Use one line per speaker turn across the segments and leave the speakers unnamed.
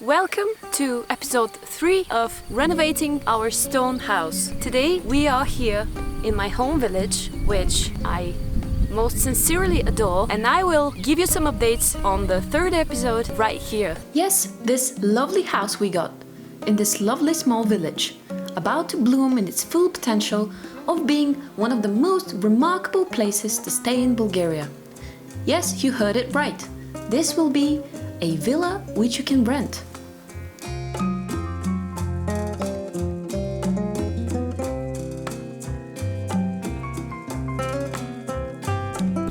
Welcome to episode 3 of renovating our stone house. Today we are here in my home village, which I most sincerely adore, and I will give you some updates on the third episode right here. Yes, this lovely house we got in this lovely small village, about to bloom in its full potential of being one of the most remarkable places to stay in Bulgaria. Yes, you heard it right. This will be a villa which you can rent.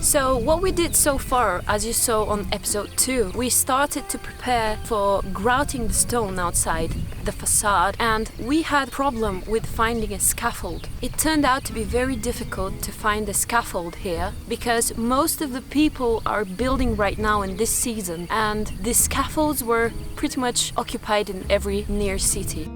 So what we did so far, as you saw on episode 2, we started to prepare for grouting the stone outside the facade, and we had a problem with finding a scaffold. It turned out to be very difficult to find a scaffold here because most of the people are building right now in this season, and the scaffolds were pretty much occupied in every near city.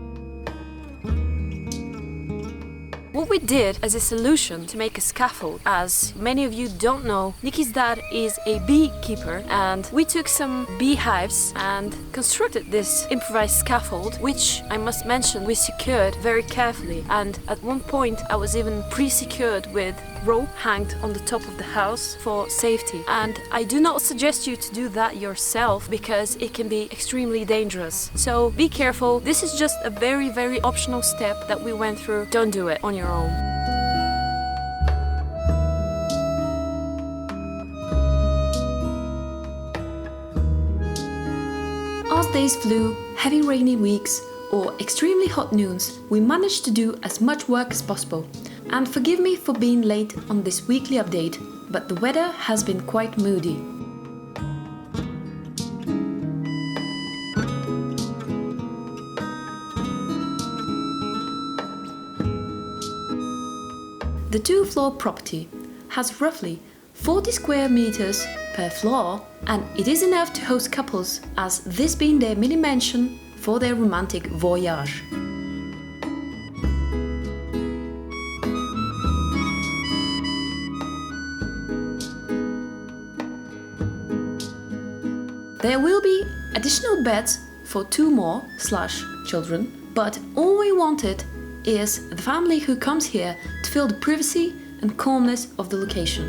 What we did as a solution to make a scaffold, as many of you don't know, Nikki's dad is a beekeeper, and we took some beehives and constructed this improvised scaffold, which I must mention we secured very carefully, and at one point I was even pre-secured with rope hanged on the top of the house for safety. And I do not suggest you to do that yourself because it can be extremely dangerous. So be careful. This is just a very optional step that we went through. Don't do it on your own. As days flew, heavy rainy weeks, or extremely hot noons, we managed to do as much work as possible. And forgive me for being late on this weekly update, but the weather has been quite moody. The two-floor property has roughly 40 square meters per floor, and it is enough to host couples, as this being their mini mansion for their romantic voyage. There will be additional beds for 2 more / children, but all we wanted is the family who comes here to feel the privacy and calmness of the location.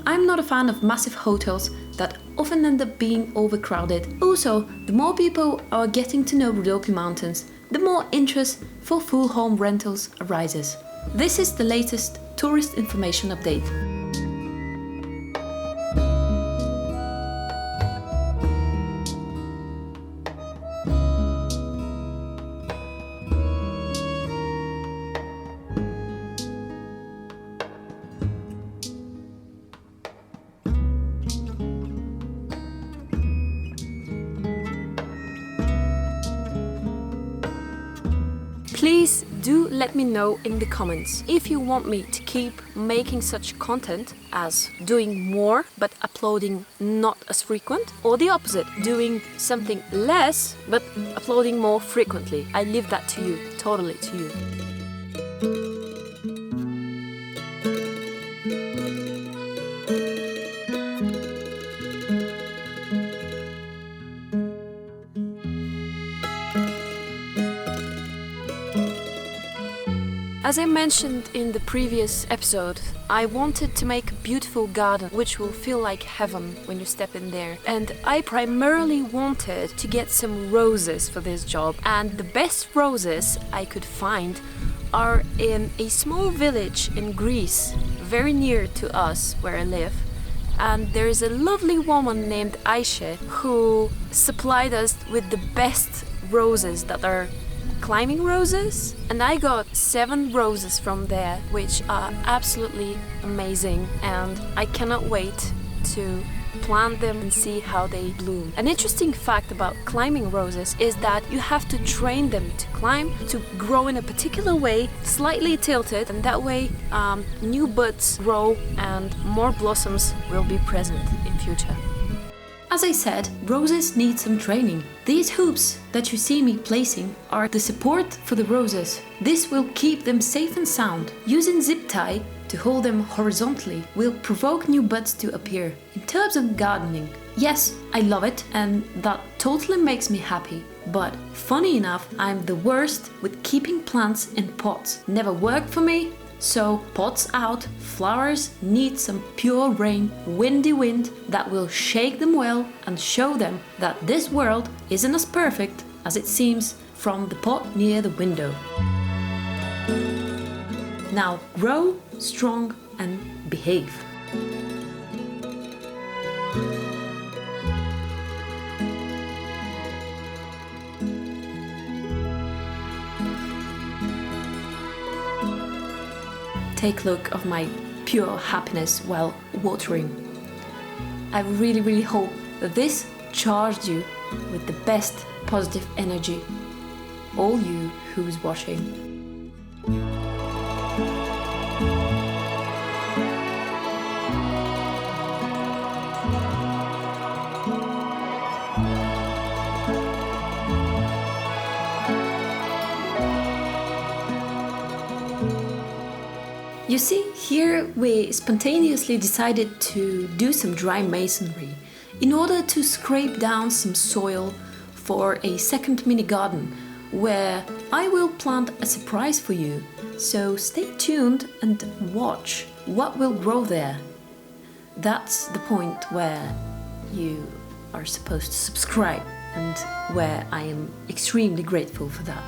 I'm not a fan of massive hotels that often end up being overcrowded. Also, the more people are getting to know Rhodope Mountains, the more interest for full home rentals arises. This is the latest tourist information update. Please do let me know in the comments if you want me to keep making such content, as doing more but uploading not as frequent, or the opposite, doing something less but uploading more frequently. I leave that to you, totally to you. As I mentioned in the previous episode, I wanted to make a beautiful garden which will feel like heaven when you step in there. And I primarily wanted to get some roses for this job. And the best roses I could find are in a small village in Greece, very near to us where I live. And there is a lovely woman named Aisha who supplied us with the best roses that are climbing roses, and I got 7 roses from there, which are absolutely amazing, and I cannot wait to plant them and see how they bloom. An interesting fact about climbing roses is that you have to train them to climb, to grow in a particular way, slightly tilted, and that way new buds grow and more blossoms will be present in future. As I said, roses need some training. These hoops that you see me placing are the support for the roses. This will keep them safe and sound. Using zip tie to hold them horizontally will provoke new buds to appear. In terms of gardening, yes, I love it and that totally makes me happy. But funny enough, I'm the worst with keeping plants in pots. Never worked for me. So pots out, flowers need some pure rain, windy wind that will shake them well and show them that this world isn't as perfect as it seems from the pot near the window. Now grow strong and behave. Take a look of my pure happiness while watering. I really hope that this charged you with the best positive energy. All you who's watching. You see, here we spontaneously decided to do some dry masonry in order to scrape down some soil for a second mini garden where I will plant a surprise for you. So stay tuned and watch what will grow there. That's the point where you are supposed to subscribe and where I am extremely grateful for that.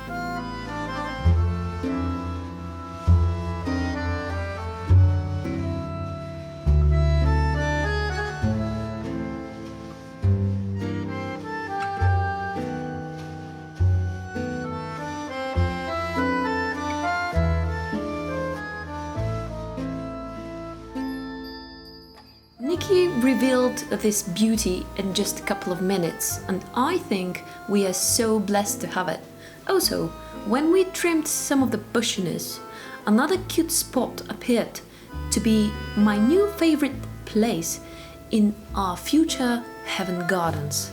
Nikki revealed this beauty in just a couple of minutes, and I think we are so blessed to have it. Also, when we trimmed some of the bushiness, another cute spot appeared to be my new favorite place in our future heaven gardens.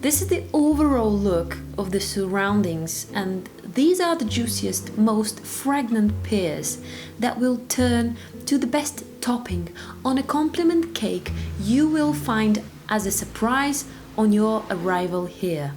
This is the overall look of the surroundings, and these are the juiciest, most fragrant pears that will turn to the best topping on a compliment cake you will find as a surprise on your arrival here.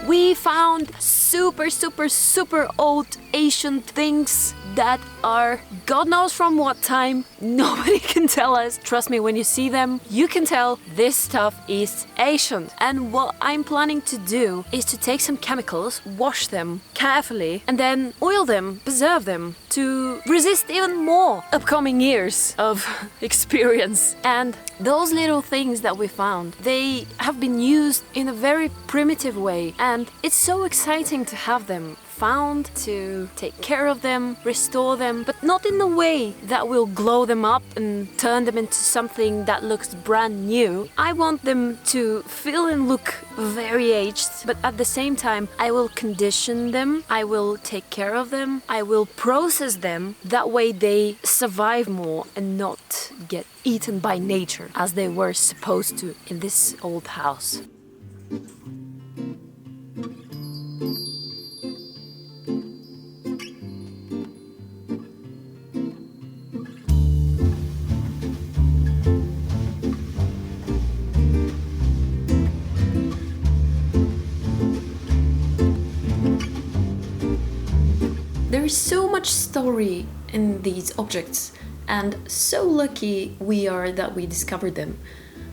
We found super old ancient things that are God knows from what time. Nobody can tell us. Trust me, when you see them, you can tell this stuff is ancient. And what I'm planning to do is to take some chemicals, wash them carefully, and then oil them, preserve them to resist even more upcoming years of experience. And those little things that we found, they have been used in a very primitive way, and it's so exciting to have them found, to take care of them, restore them, but not in a way that will glow them up and turn them into something that looks brand new. I want them to feel and look very aged, but at the same time I will condition them, I will take care of them, I will process them, that way they survive more and not get eaten by nature as they were supposed to in this old house. There is so much story in these objects, and so lucky we are that we discovered them.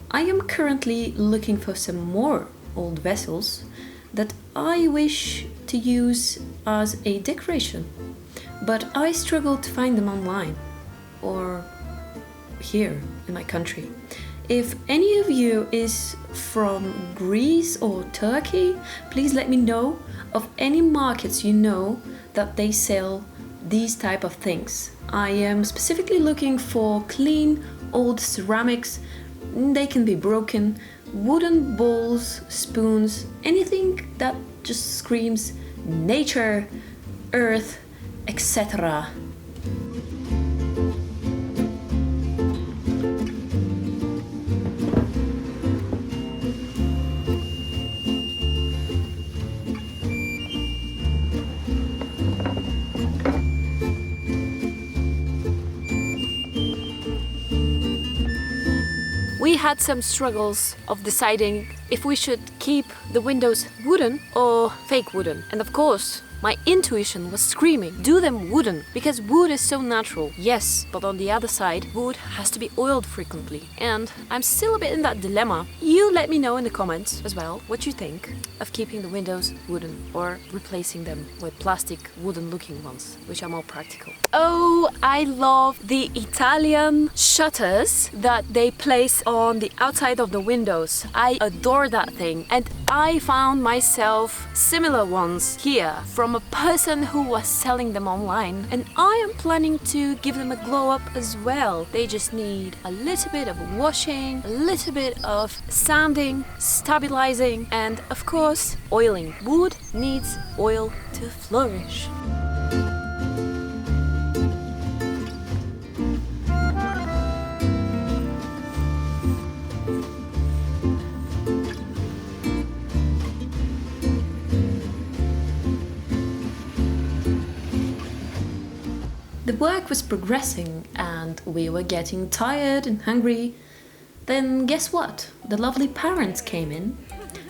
I am currently looking for some more old vessels that I wish to use as a decoration, but I struggle to find them online or here in my country.
If any of you is from Greece or Turkey, please let me know of any markets you know that they sell these type of things. I am specifically looking for clean old ceramics. They can be broken, wooden bowls, spoons, anything that just screams nature, earth, etc.
We had some struggles of deciding if we should keep the windows wooden or fake wooden. And of course, my intuition was screaming, do them wooden, because wood is so natural. Yes, but on the other side, wood has to be oiled frequently. And I'm still a bit in that dilemma. You let me know in the comments as well what you think of keeping the windows wooden or replacing them with plastic wooden looking ones, which are more practical. Oh, I love the Italian shutters that they place on the outside of the windows. I adore that thing. And I found myself similar ones here from a person who was selling them online, and I am planning to give them a glow up as well. They just need a little bit of washing, a little bit of sanding, stabilizing, and of course oiling. Wood needs oil to flourish.
The work was progressing and we were getting tired and hungry. Then guess what? The lovely parents came in,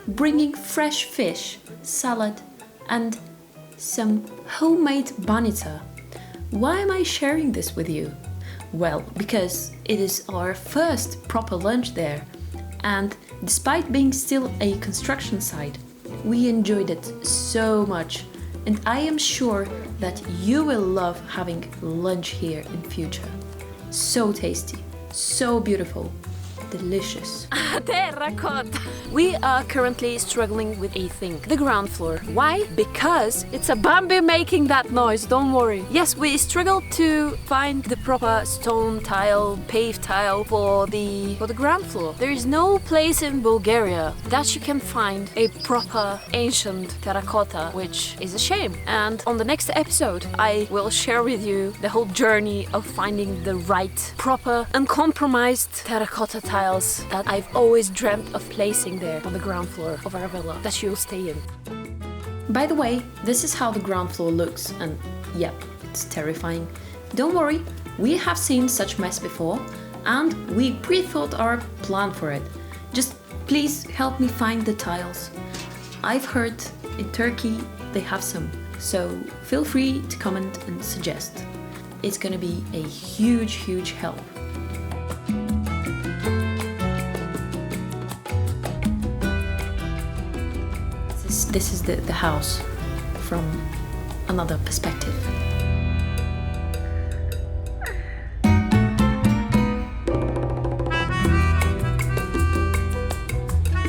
bringing fresh fish, salad and some homemade bonita. Why am I sharing this with you? Well, because it is our first proper lunch there, and despite being still a construction site, we enjoyed it so much. And I am sure that you will love having lunch here in future. So tasty, so beautiful, delicious.
Terracotta! We are currently struggling with a thing, the ground floor. Why? Because it's a Bambi making that noise, don't worry. Yes, we struggled to find the proper stone tile, paved tile for the ground floor. There is no place in Bulgaria that you can find a proper ancient terracotta, which is a shame. And on the next episode, I will share with you the whole journey of finding the right, proper, uncompromised terracotta tiles that I've always dreamt of placing there on the ground floor of our villa that you'll stay in.
By the way, this is how the ground floor looks, and yep, it's terrifying. Don't worry, we have seen such mess before and we pre-thought our plan for it. Just please help me find the tiles. I've heard in Turkey they have some, so feel free to comment and suggest. It's gonna be a huge help. This is the house from another perspective.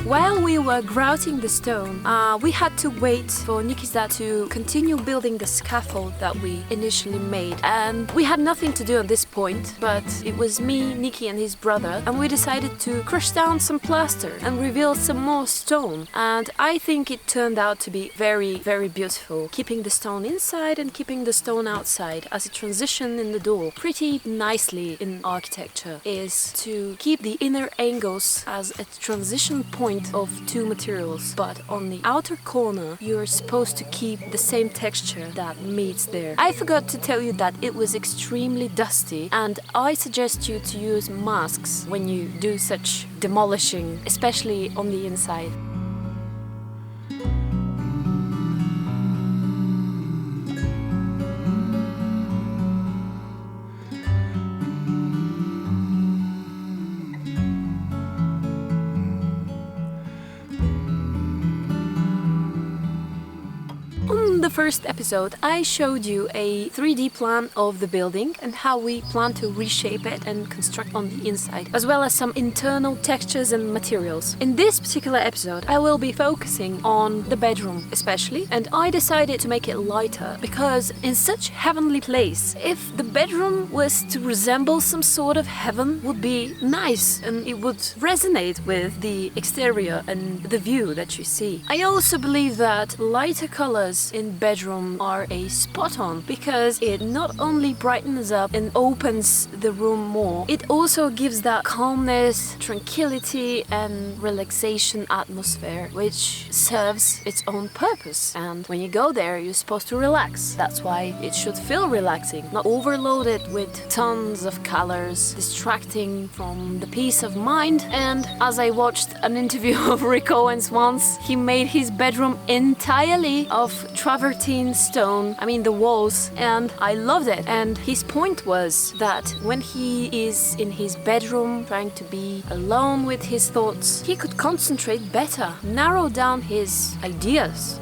While we were grouting the stone, we had to wait for Nikki's dad to continue building the scaffold that we initially made. And we had nothing to do at this point, but it was me, Nikki and his brother, and we decided to crush down some plaster and reveal some more stone. And I think it turned out to be very beautiful, keeping the stone inside and keeping the stone outside as a transition in the door. Pretty nicely in architecture is to keep the inner angles as a transition point of two materials, but on the outer corner you're supposed to keep the same texture that meets there. I forgot to tell you that it was extremely dusty, and I suggest you to use masks when you do such demolishing, especially on the inside. the first episode, I showed you a 3D plan of the building and how we plan to reshape it and construct on the inside, as well as some internal textures and materials. In this particular episode, I will be focusing on the bedroom especially, and I decided to make it lighter because in such heavenly place, if the bedroom was to resemble some sort of heaven, would be nice and it would resonate with the exterior and the view that you see. I also believe that lighter colors in bedroom are a spot on because it not only brightens up and opens the room more, it also gives that calmness, tranquility and relaxation atmosphere which serves its own purpose. And when you go there, you're supposed to relax. That's why it should feel relaxing, not overloaded with tons of colors, distracting from the peace of mind. And as I watched an interview of Rick Owens once, he made his bedroom entirely of travertine stone, the walls, and I loved it. And his point was that when he is in his bedroom trying to be alone with his thoughts, he could concentrate better, narrow down his ideas.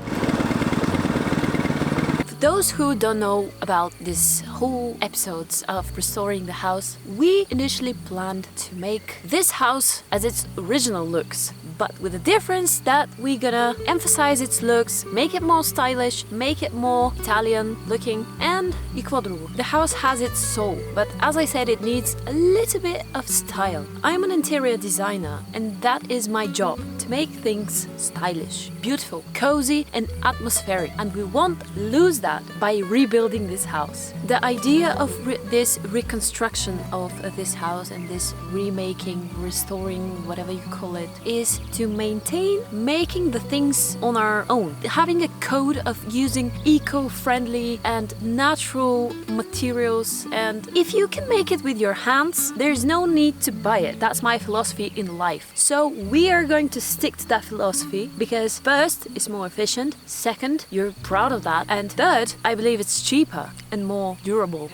Those who don't know about this whole episodes of restoring the house, we initially planned to make this house as its original looks, but with the difference that we're gonna emphasize its looks, make it more stylish, make it more Italian looking and Ecuador. The house has its soul, but as I said, it needs a little bit of style. I'm an interior designer and that is my job, to make things stylish, beautiful, cozy and atmospheric, and we won't lose that by rebuilding this house. The idea of this reconstruction of this house and this remaking, restoring, whatever you call it, is to maintain making the things on our own, having a code of using eco-friendly and natural materials, and if you can make it with your hands, there's no need to buy it. That's my philosophy in life. So we are going to stick to that philosophy because first, it's more efficient, second, you're proud of that, and third, I believe it's cheaper and more durable.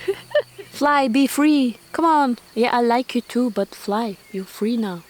Fly, be free. Come on. Yeah, I like you too, but fly. You're free now.